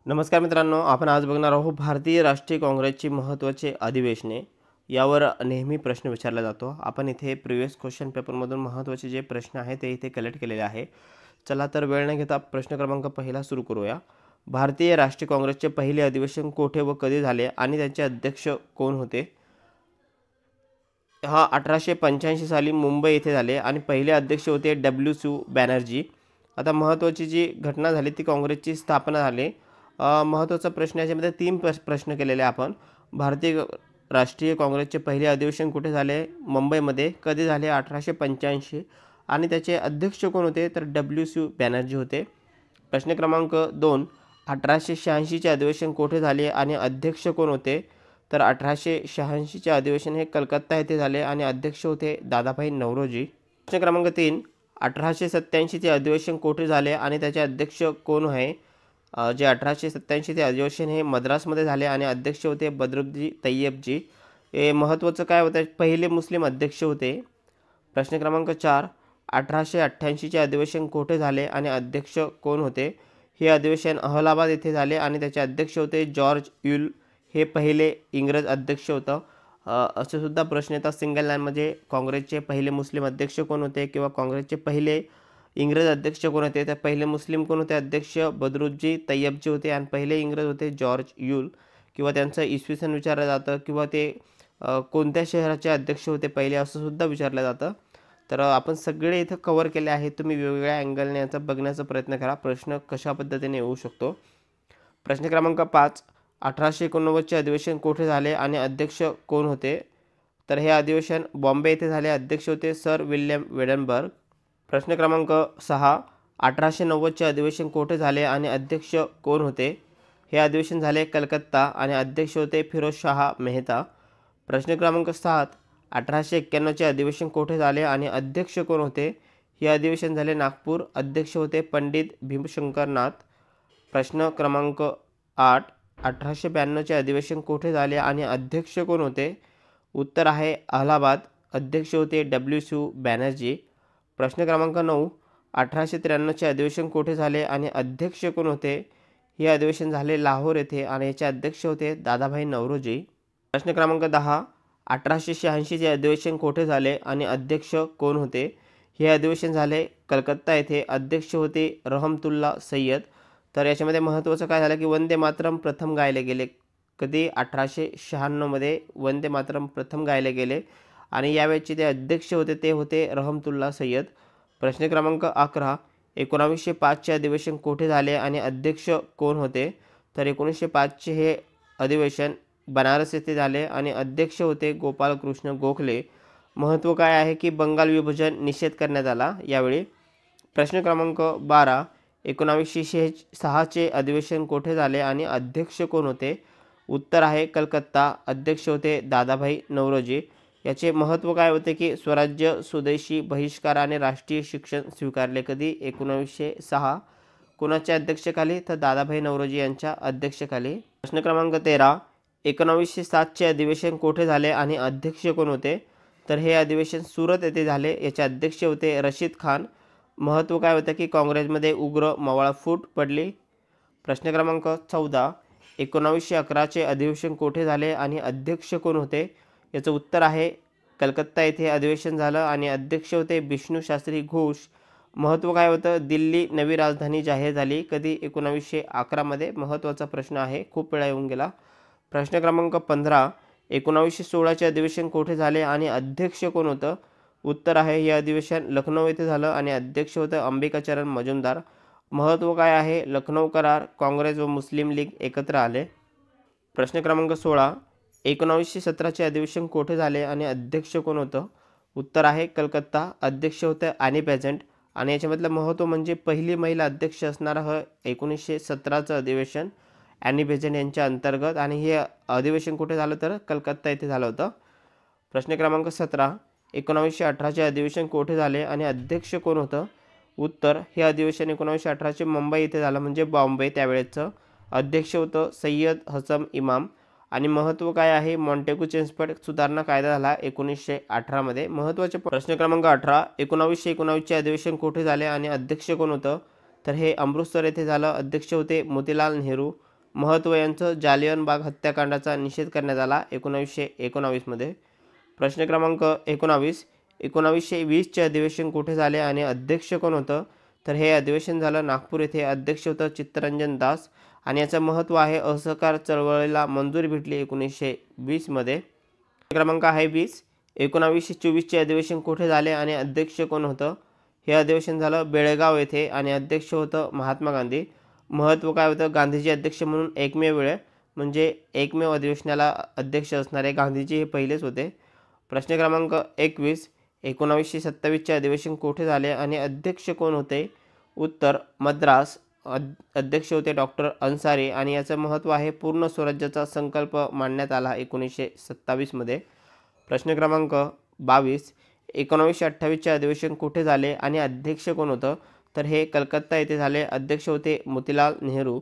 नमस्कार मित्रांनो, आपण आज बघणार आहोत भारतीय राष्ट्रीय काँग्रेसची महत्त्वाचे अधिवेशने. यावर नेहमी प्रश्न विचारला जातो. आपण इथे प्रिव्हियस क्वेश्चन पेपरमधून महत्त्वाचे जे प्रश्न आहेत ते इथे कलेक्ट केलेले आहे. चला तर वेळ न घेता प्रश्न क्रमांक पहिला सुरू करूया. भारतीय राष्ट्रीय काँग्रेसचे पहिले अधिवेशन कोठे व कधी झाले आणि त्यांचे अध्यक्ष कोण होते? 1885 साली मुंबई येथे झाले आणि पहिले अध्यक्ष होते WC बॅनर्जी. आता महत्त्वाची जी घटना झाली ती काँग्रेसची स्थापना झाली. महत्त्वाचा प्रश्न याच्यामध्ये तीन प्रश्न केलेले आपण. भारतीय राष्ट्रीय काँग्रेसचे पहिले अधिवेशन कुठे झाले? मुंबईमध्ये. कधी झाले? 1885. आणि त्याचे अध्यक्ष कोण होते? तर WC बॅनर्जी होते. प्रश्न क्रमांक 2, 1886चे अधिवेशन कोठे झाले आणि अध्यक्ष कोण होते? तर 1886चे अधिवेशन हे कलकत्ता येथे झाले आणि अध्यक्ष होते दादाभाई नौरोजी. प्रश्न क्रमांक 3, 1887चे अधिवेशन कोठे झाले आणि त्याचे अध्यक्ष कोण आहे? जे 1887चे अधिवेशन हे मद्रासमध्ये झाले आणि अध्यक्ष होते बद्रुद्दीन तय्यबजी. हे महत्त्वाचं काय होतं? पहिले मुस्लिम अध्यक्ष होते. प्रश्न क्रमांक 4, 1888चे अधिवेशन कोठे झाले आणि अध्यक्ष कोण होते? हे अधिवेशन अहलाबाद येथे झाले आणि त्याचे अध्यक्ष होते जॉर्ज यूल. हे पहिले इंग्रज अध्यक्ष होतं. असे सुद्धा प्रश्न येतात सिंगल लाईनमध्ये. काँग्रेसचे पहिले मुस्लिम अध्यक्ष कोण होते किंवा काँग्रेसचे पहिले इंग्रज अध्यक्ष कोण होते? तर पहिले मुस्लिम कोण होते अध्यक्ष? बद्रुद्दीन तय्यबजी होते आणि पहिले इंग्रज होते जॉर्ज यूल. किंवा त्यांचं इसवी सन विचारलं जातं किंवा ते कोणत्या शहराचे अध्यक्ष होते पहिले असं सुद्धा विचारलं जातं. तर आपण सगळे इथं कव्हर केले आहेत. तुम्ही वेगवेगळ्या अँगलने याचा बघण्याचा प्रयत्न करा, प्रश्न कशा पद्धतीने येऊ शकतो. प्रश्न क्रमांक 5, 1889चे अधिवेशन कोठे झाले आणि अध्यक्ष कोण होते? तर हे अधिवेशन बॉम्बे येथे झाले. अध्यक्ष होते सर विल्यम वेडनबर्ग. प्रश्न क्रमांक 6, 1890चे अधिवेशन कोठे झाले आणि अध्यक्ष कोण होते? हे अधिवेशन झाले कलकत्ता आणि अध्यक्ष होते फिरोजशाह मेहता. प्रश्न क्रमांक 7, 1891चे अधिवेशन कोठे झाले आणि अध्यक्ष कोण होते? हे अधिवेशन झाले नागपूर. अध्यक्ष होते पंडित भीमशंकर नाथ. प्रश्न क्रमांक 8, 1892चे अधिवेशन कोठे झाले आणि अध्यक्ष कोण होते? उत्तर आहे अलाहाबाद. अध्यक्ष होते WC बॅनर्जी. प्रश्न क्रमांक 9, 1893चे अधिवेशन कोठे झाले आणि अध्यक्ष कोण होते? हे अधिवेशन झाले लाहोर येथे आणि याचे अध्यक्ष होते दादाभाई नौरोजी. प्रश्न क्रमांक 10, 1886चे अधिवेशन कोठे झाले आणि अध्यक्ष कोण होते? हे अधिवेशन झाले कलकत्ता येथे. अध्यक्ष होते रहमतुल्ला सय्यद. तर याच्यामध्ये महत्त्वाचं काय झालं की वंदे मातरम प्रथम गायले गेले. कधी? 1896मध्ये वंदे मातरम प्रथम गायले गेले आणि यावेळेचे ते अध्यक्ष होते ते होते रहमतुल्ला सय्यद. प्रश्न क्रमांक 11, 1905चे अधिवेशन कोठे झाले आणि अध्यक्ष कोण होते? तर 1905चे हे अधिवेशन बनारस येथे झाले आणि अध्यक्ष होते गोपालकृष्ण गोखले. महत्त्व काय आहे की बंगाल विभाजन निषेध करण्यात आला यावेळी. प्रश्न क्रमांक 12, 1906चे अधिवेशन कोठे झाले आणि अध्यक्ष कोण होते? उत्तर आहे कलकत्ता. अध्यक्ष होते दादाभाई नौरोजी. याचे महत्त्व काय होते की स्वराज्य, स्वदेशी, बहिष्कार आणि राष्ट्रीय शिक्षण स्वीकारले. कधी? 1906. कोणाच्या अध्यक्षतेखाली? तर दादाभाई नौरोजी यांच्या अध्यक्षतेखाली. प्रश्न क्रमांक 13, 1907चे अधिवेशन कोठे झाले आणि अध्यक्ष कोण होते? तर हे अधिवेशन सुरत येथे झाले. याचे अध्यक्ष होते रशीद खान. महत्त्व काय होतं की काँग्रेसमध्ये उग्र मवाळ फूट पडली. प्रश्न क्रमांक 14, 1911चे अधिवेशन कोठे झाले आणि अध्यक्ष कोण होते? याचं उत्तर आहे कलकत्ता येथे अधिवेशन झालं आणि अध्यक्ष होते विष्णू शास्त्री घोष. महत्त्व काय होतं? दिल्ली नवी राजधानी जाहीर झाली. कधी? 1911मध्ये. महत्त्वाचा प्रश्न आहे, खूप वेळा येऊन गेला. प्रश्न क्रमांक 15, 1916चे अधिवेशन कोठे झाले आणि अध्यक्ष कोण होतं? उत्तर आहे हे अधिवेशन लखनौ येथे झालं आणि अध्यक्ष होतं अंबिकाचरण मजुमदार. महत्त्व काय आहे? लखनौ करार, काँग्रेस व मुस्लिम लीग एकत्र आले. प्रश्न क्रमांक 16, 1917चे अधिवेशन कोठे झाले आणि अध्यक्ष कोण होतं? उत्तर आहे कलकत्ता. अध्यक्ष होतं ॲनी बेझंट आणि याच्यामधलं महत्त्व म्हणजे पहिली महिला अध्यक्ष असणारं हे 1917चं अधिवेशन ॲनी बेझंट यांच्या अंतर्गत आणि हे अधिवेशन कुठे झालं? तर कलकत्ता येथे झालं होतं. प्रश्न क्रमांक 17, 1918चे अधिवेशन कोठे झाले आणि अध्यक्ष कोण होतं? उत्तर हे अधिवेशन 1918चे मुंबई येथे झालं म्हणजे बॉम्बे त्यावेळेचं. अध्यक्ष होतं सय्यद हसन इमाम. आणि महत्त्व काय आहे? मॉन्टेग्यू चेम्सफोर्ड सुधारणा कायदा झाला 1918मध्ये. महत्त्वाचे प्रश्न क्रमांक 18, 1919चे अधिवेशन कोठे झाले आणि अध्यक्ष कोण होतं? तर हे अमृतसर येथे झालं. अध्यक्ष होते मोतीलाल नेहरू. महत्त्व यांचं जालियनबाग हत्याकांडाचा निषेध करण्यात आला 1919मध्ये. प्रश्न क्रमांक 19. 1920चे अधिवेशन कुठे झाले आणि अध्यक्ष कोण होतं? तर हे अधिवेशन झालं नागपूर येथे. अध्यक्ष होतं चित्तरंजन दास आणि याचं महत्त्व आहे असहकार चळवळीला मंजुरी भेटली 1920मध्ये. क्रमांक आहे 20. 1924चे अधिवेशन कुठे झाले आणि अध्यक्ष कोण होतं? हे अधिवेशन झालं बेळगाव येथे आणि अध्यक्ष होतं महात्मा गांधी. महत्त्व काय होतं? गांधीजी अध्यक्ष म्हणून एकमेव वेळ म्हणजे एकमेव अधिवेशनाला अध्यक्ष असणारे गांधीजी हे पहिलेच होते. प्रश्न क्रमांक 21. 1927चे अधिवेशन कुठे झाले आणि अध्यक्ष कोण होते? उत्तर मद्रास. अध्यक्ष होते डॉक्टर अन्सारी आणि याचं महत्त्व आहे पूर्ण स्वराज्याचा संकल्प मांडण्यात आला 1927मध्ये. प्रश्न क्रमांक 22. 1928चे अधिवेशन कुठे झाले आणि अध्यक्ष कोण होतं? तर हे कलकत्ता येथे झाले. अध्यक्ष होते मोतीलाल नेहरू.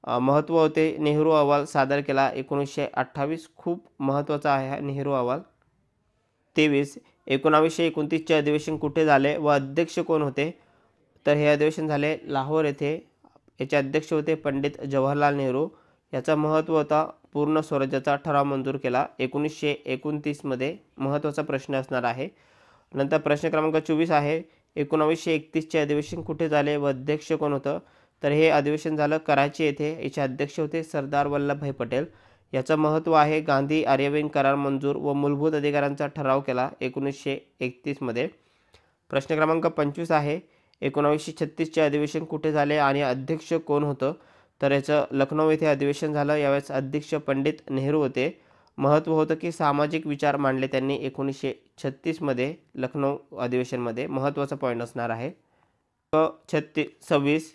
महत्त्व होते नेहरू अहवाल सादर केला 1928. खूप महत्त्वाचा आहे हा नेहरू अहवाल. 23. 1929चे अधिवेशन कुठे झाले व अध्यक्ष कोण होते? तर हे अधिवेशन झाले लाहोर येथे. याचे अध्यक्ष होते पंडित जवाहरलाल नेहरू. याचा महत्त्व होता पूर्ण स्वराज्याचा ठराव मंजूर केला 1929मध्ये. महत्त्वाचा प्रश्न असणार आहे. नंतर प्रश्न क्रमांक 24 आहे. 1931चे अधिवेशन कुठे झाले व अध्यक्ष कोण होतं? तर हे अधिवेशन झालं कराची येथे. याचे अध्यक्ष होते सरदार वल्लभभाई पटेल. याचं महत्त्व आहे गांधी आर्यविन करार मंजूर व मूलभूत अधिकारांचा ठराव केला 1931मध्ये. प्रश्न क्रमांक 25 आहे. 1936चे अधिवेशन कुठे झाले आणि अध्यक्ष कोण होतं? तर याचं लखनौ येथे अधिवेशन झालं. यावेळेस अध्यक्ष पंडित नेहरू होते. महत्त्व होतं की सामाजिक विचार मांडले त्यांनी 1936मध्ये लखनौ अधिवेशनमध्ये. महत्त्वाचा पॉईंट असणार आहे. 26.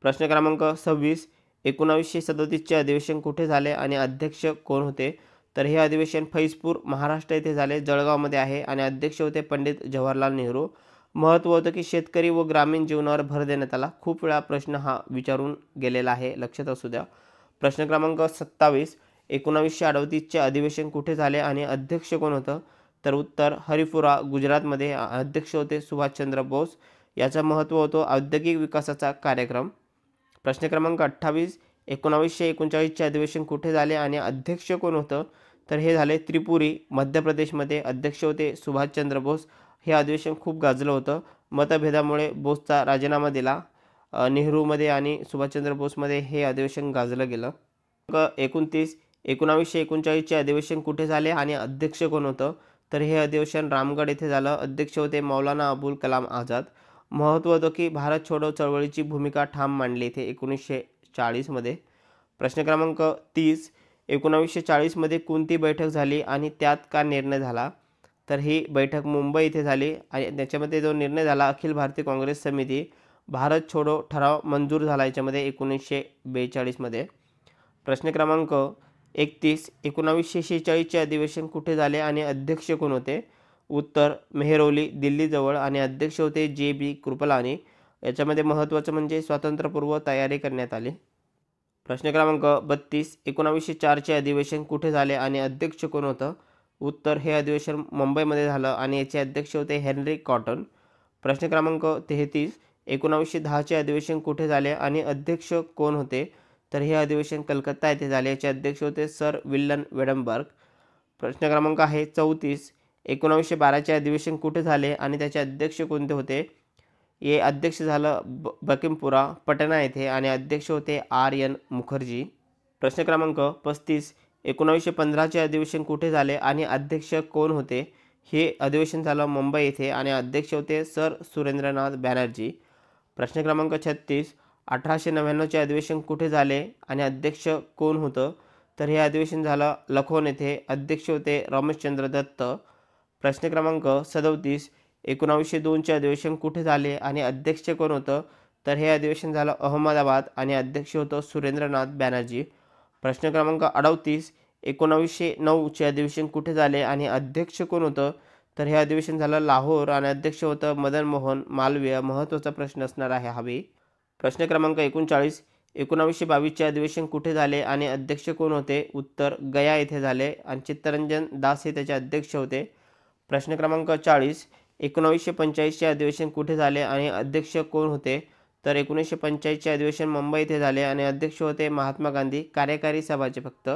प्रश्न क्रमांक 26. 1937चे अधिवेशन कुठे झाले आणि अध्यक्ष कोण होते? तर हे अधिवेशन फैजपूर महाराष्ट्र येथे झाले. जळगावमध्ये आहे आणि अध्यक्ष होते पंडित जवाहरलाल नेहरू. महत्त्व होतं की शेतकरी व ग्रामीण जीवनावर भर देण्यात आला. खूप वेळा प्रश्न हा विचारून गेलेला आहे, लक्षात असू द्या. प्रश्न क्रमांक 27. 1938चे अधिवेशन कुठे झाले आणि अध्यक्ष कोण होतं? तर उत्तर हरिपुरा गुजरातमध्ये. अध्यक्ष होते सुभाषचंद्र बोस. याचं महत्त्व होतं औद्योगिक विकासाचा कार्यक्रम. प्रश्न क्रमांक 28. 1939चे अधिवेशन कुठे झाले आणि अध्यक्ष कोण होतं? तर हे झाले त्रिपुरी मध्य प्रदेशमध्ये. अध्यक्ष होते सुभाषचंद्र बोस. हे अधिवेशन खूप गाजलं होतं. मतभेदामुळे बोसचा राजीनामा दिला. नेहरूमध्ये आणि सुभाषचंद्र बोसमध्ये हे अधिवेशन गाजलं गेलं. 29. 1939चे अधिवेशन कुठे झाले आणि अध्यक्ष कोण होतं? तर हे अधिवेशन रामगड येथे झालं. अध्यक्ष होते मौलाना अबुल कलाम आझाद. महत्त्व होतं की भारत छोडो चळवळीची भूमिका ठाम मांडली इथे 1940मध्ये. प्रश्न क्रमांक 30. 1940मध्ये कोणती बैठक झाली आणि त्यात का निर्णय झाला? तर ही बैठक मुंबई येथे झाली आणि त्याच्यामध्ये जो निर्णय झाला अखिल भारतीय काँग्रेस समिती भारत छोडो ठराव मंजूर झाला याच्यामध्ये 1942मध्ये. प्रश्न क्रमांक 31. 1946चे अधिवेशन कुठे झाले आणि अध्यक्ष कोण होते? उत्तर मेहरौली दिल्लीजवळ आणि अध्यक्ष होते जे.बी. कृपलानी. याच्यामध्ये महत्त्वाचं म्हणजे स्वातंत्र्यपूर्व तयारी करण्यात आली. प्रश्न क्रमांक 32. 1904चे अधिवेशन कुठे झाले आणि अध्यक्ष कोण होतं? उत्तर हे अधिवेशन मुंबईमध्ये झालं आणि याचे अध्यक्ष होते हेनरी कॉटन. प्रश्न क्रमांक 33. 1910चे अधिवेशन कुठे झाले आणि अध्यक्ष कोण होते? तर हे अधिवेशन कलकत्ता येथे झाले. याचे अध्यक्ष होते सर विल्सन वेडनबर्ग. प्रश्न क्रमांक आहे 34. 1912चे अधिवेशन कुठे झाले आणि त्याचे अध्यक्ष कोणते होते? हे अध्यक्ष झालं बकिमपुरा पटना येथे आणि अध्यक्ष होते R.N. मुखर्जी. प्रश्न क्रमांक 35. 1915चे अधिवेशन कुठे झाले आणि अध्यक्ष कोण होते? हे अधिवेशन झालं मुंबई येथे आणि अध्यक्ष होते सर सुरेंद्रनाथ बॅनर्जी. प्रश्न क्रमांक 36. 1899चे अधिवेशन कुठे झाले आणि अध्यक्ष कोण होतं? तर हे अधिवेशन झालं लखनौ येथे. अध्यक्ष होते रमेशचंद्र दत्त. प्रश्न क्रमांक 37. 1902चे अधिवेशन कुठे झाले आणि अध्यक्ष कोण होतं? तर हे अधिवेशन झालं अहमदाबाद आणि अध्यक्ष होतं सुरेंद्रनाथ बॅनर्जी. प्रश्न क्रमांक 38. 1909चे अधिवेशन कुठे झाले आणि अध्यक्ष कोण होतं? तर हे अधिवेशन झालं लाहोर आणि अध्यक्ष होतं मदन मोहन मालवीय. महत्त्वाचा प्रश्न असणार आहे हवी. प्रश्न क्रमांक 39. 1922चे अधिवेशन कुठे झाले आणि अध्यक्ष कोण होते? उत्तर गया येथे झाले आणि चित्तरंजन दास हे त्याचे अध्यक्ष होते. प्रश्न क्रमांक 40. 1945चे अधिवेशन कुठे झाले आणि अध्यक्ष कोण होते? तर 1945चे अधिवेशन मुंबई येथे झाले आणि अध्यक्ष होते महात्मा गांधी, कार्यकारी सभाचे फक्त.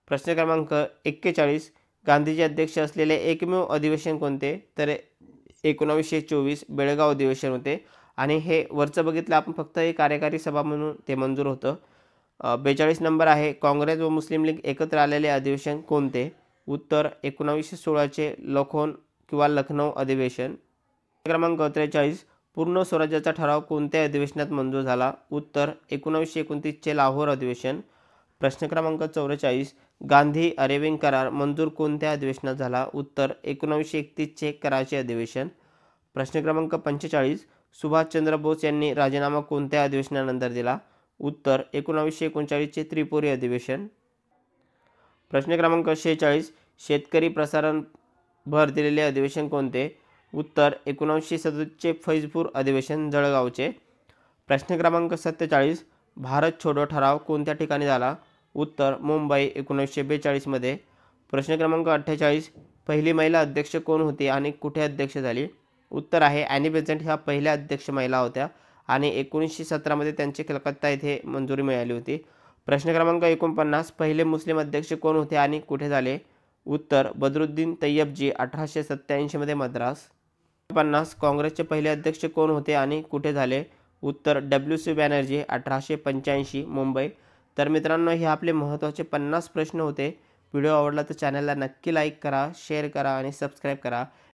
प्रश्न क्रमांक 41, गांधीजी अध्यक्ष असलेले एकमेव अधिवेशन कोणते? तर 1924 बेळगाव अधिवेशन होते आणि हे वरचं बघितलं आपण फक्त हे कार्यकारी सभा म्हणून ते मंजूर होतं. 42 नंबर आहे, काँग्रेस व मुस्लिम लीग एकत्र आलेले अधिवेशन कोणते? उत्तर 1916चे लखनौ अधिवेशन. क्रमांक 43, पूर्ण स्वराज्याचा ठराव कोणत्या अधिवेशनात मंजूर झाला? उत्तर 1929चे लाहोर अधिवेशन. प्रश्न क्रमांक 44, गांधी अरेविंद करार मंजूर कोणत्या अधिवेशनात झाला? उत्तर 1931चे कराची अधिवेशन. प्रश्न क्रमांक 45, सुभाषचंद्र बोस यांनी राजीनामा कोणत्या अधिवेशनानंतर दिला? उत्तर 1939चे त्रिपुरी अधिवेशन. प्रश्न क्रमांक 46, शेतकरी प्रसारण भर दिलेले अधिवेशन कोणते? उत्तर 1937चे फैजपूर अधिवेशन जळगावचे. प्रश्न क्रमांक 47, भारत छोडो ठराव कोणत्या ठिकाणी झाला? उत्तर मुंबई 1942मध्ये. प्रश्न क्रमांक 48, पहिली महिला अध्यक्ष कोण होती आणि कुठे अध्यक्ष झाली? उत्तर आहे ॲनी बेझंट ह्या पहिल्या अध्यक्ष महिला होत्या आणि 1917मध्ये त्यांची कलकत्ता येथे मंजुरी मिळाली होती. प्रश्न क्रमांक 49, पहिले मुस्लिम अध्यक्ष कोण होते आणि कुठे झाले? उत्तर बदरुद्दीन तय्यबजी 1887मध्ये मद्रास. 50, काँग्रेसचे पहिले अध्यक्ष कोण होते आणि कुठे झाले? उत्तर WC बॅनर्जी 1885 मुंबई. तर मित्रांनो, हे आपले महत्त्वाचे 50 प्रश्न होते. व्हिडिओ आवडला तर चॅनलला नक्की लाईक करा, शेअर करा आणि सबस्क्राईब करा.